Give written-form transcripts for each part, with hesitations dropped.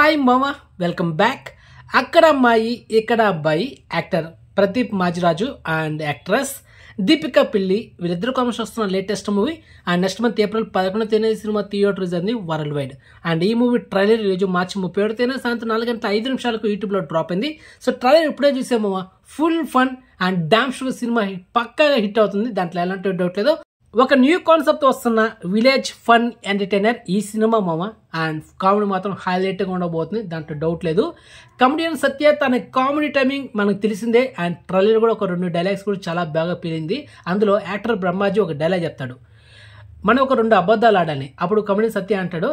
Hi మామ, welcome back. అక్కడ అమ్మాయి ఇక్కడ అబ్బాయి actor Pradeep Machiraju and actress Deepika Pilli వీళ్ళిద్దరు కామెంట్స్ వస్తున్న latest movie and next month April 11వ తేదీ సినిమా థియేటర్స్ అంది వరల్డ్ వైడ్. అండ్ ఈ మూవీ ట్రైలర్ ఈరోజు మార్చి 37వ తేదీ సాయంత్రం 4:05 యూట్యూబ్లో డ్రాప్ అయింది. సో ట్రైలర్ ఇప్పుడే చూసాము, full fun and damn sure cinema పక్కాగా హిట్ అవుతుంది, దాంట్లో ఎలాంటి డౌట్ లేదు. ఒక న్యూ కాన్సెప్ట్ వస్తున్న విలేజ్ ఫన్ ఎంటర్టైనర్ ఈ సినిమా మామ. అండ్ కామెడీ మాత్రం హైలైట్గా ఉండబోతుంది, దాంట్లో డౌట్ లేదు. కమెడియన్ సత్య తన కామెడీ టైమింగ్ మనకు తెలిసిందే. అండ్ ట్రైలర్ కూడా ఒక 2 డైలాగ్స్ కూడా చాలా బాగా పేలింది. అందులో యాక్టర్ బ్రహ్మాజీ ఒక డైలాగ్ చెప్తాడు, మనం ఒక 2 అబద్ధాలు ఆడాలి. అప్పుడు కమెడియన్ సత్య అంటాడు,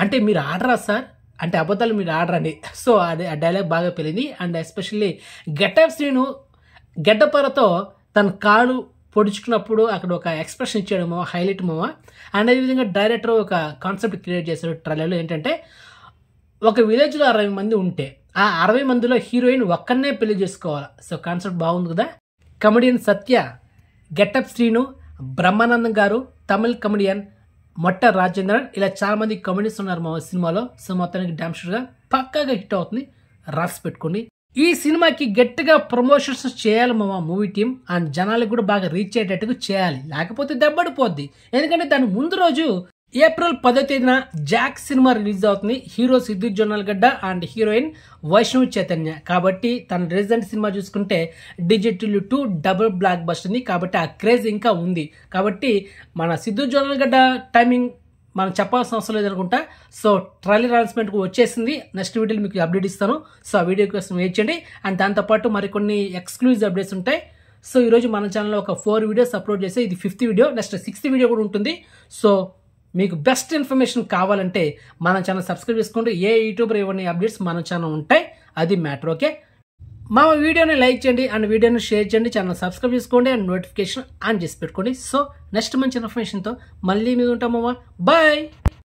అంటే మీరు ఆడరా సార్, అంటే అబద్ధాలు మీరు ఆడరండి. సో అదే ఆ డైలాగ్ బాగా పేలింది. అండ్ ఎస్పెషల్లీ గెటప్ శ్రీను గెడ్డపరతో తన కాలు పొడుచుకున్నప్పుడు అక్కడ ఒక ఎక్స్ప్రెషన్ ఇచ్చాడు మామ, హైలైట్ మామ. అండ్ అదేవిధంగా డైరెక్టర్ ఒక కాన్సెప్ట్ క్రియేట్ చేశాడు ట్రైలర్లో. ఏంటంటే ఒక విలేజ్లో 60 మంది ఉంటే ఆ 60 మందిలో హీరోయిన్ ఒక్కనే పెళ్లి చేసుకోవాలి. సో కాన్సెప్ట్ బాగుంది కదా. కమెడియన్ సత్య, గెటప్ శ్రీను, బ్రహ్మానందం గారు, తమిళ్ కమెడియన్ మొట్ట రాజేంద్రన్, ఇలా చాలా మంది కమెడియన్స్ ఉన్నారు మా సినిమాలో. సో మొత్తానికి డామ్ షూర్గా పక్కాగా హిట్ అవుతుంది, రాసి పెట్టుకోండి. ఈ సినిమాకి గట్టిగా ప్రమోషన్స్ చేయాలి మా మూవీ టీం. అండ్ జనాలకు కూడా బాగా రీచ్ అయ్యేటట్టుగా చేయాలి, లేకపోతే దెబ్బడిపోద్ది. ఎందుకంటే దాని ముందు రోజు ఏప్రిల్ 10వ తేదీన జాక్ సినిమా రిలీజ్ అవుతుంది. Hero Siddhu Jonnalagadda and heroine Vaishnavi Chaitanya. కాబట్టి తన రీసెంట్ సినిమా చూసుకుంటే డిజిటల్ 2 డబుల్ బ్లాక్ బస్టర్ ఉంది. కాబట్టి ఆ క్రేజ్ ఇంకా ఉంది. కాబట్టి మన సిద్ధు జొన్నలగడ్డ టైమింగ్ మనం చెప్పాల్సిన అవసరం లేదనుకుంటా. సో ట్రైలర్ అనౌన్స్మెంట్ వచ్చేసింది, నెక్స్ట్ వీడియోలో మీకు అప్డేట్ ఇస్తాను. సో ఆ వీడియో కోసం వెయిట్ చేయండి. అండ్ దాంతోపాటు మరికొన్ని ఎక్స్క్లూజివ్ అప్డేట్స్ ఉంటాయి. సో ఈరోజు మన ఛానల్లో ఒక 4 వీడియోస్ అప్లోడ్ చేస్తే ఇది 5th video, next 6th video కూడా ఉంటుంది. సో మీకు బెస్ట్ ఇన్ఫర్మేషన్ కావాలంటే మన ఛానల్ సబ్స్క్రైబ్ చేసుకోండి. ఏ యూట్యూబర్ ఇవన్నీ అప్డేట్స్ మన ఛానల్ ఉంటాయి, అది మ్యాటర్. ఓకే, మా వీడియోని లైక్ చేయండి అండ్ వీడియోని షేర్ చేయండి, ఛానల్ సబ్స్క్రైబ్ చేసుకోండి అండ్ నోటిఫికేషన్ ఆన్ చేసి పెట్టుకోండి. సో నెక్స్ట్ మంచి ఇన్ఫర్మేషన్తో మళ్ళీ మీద ఉంటామమ్మా. బాయ్.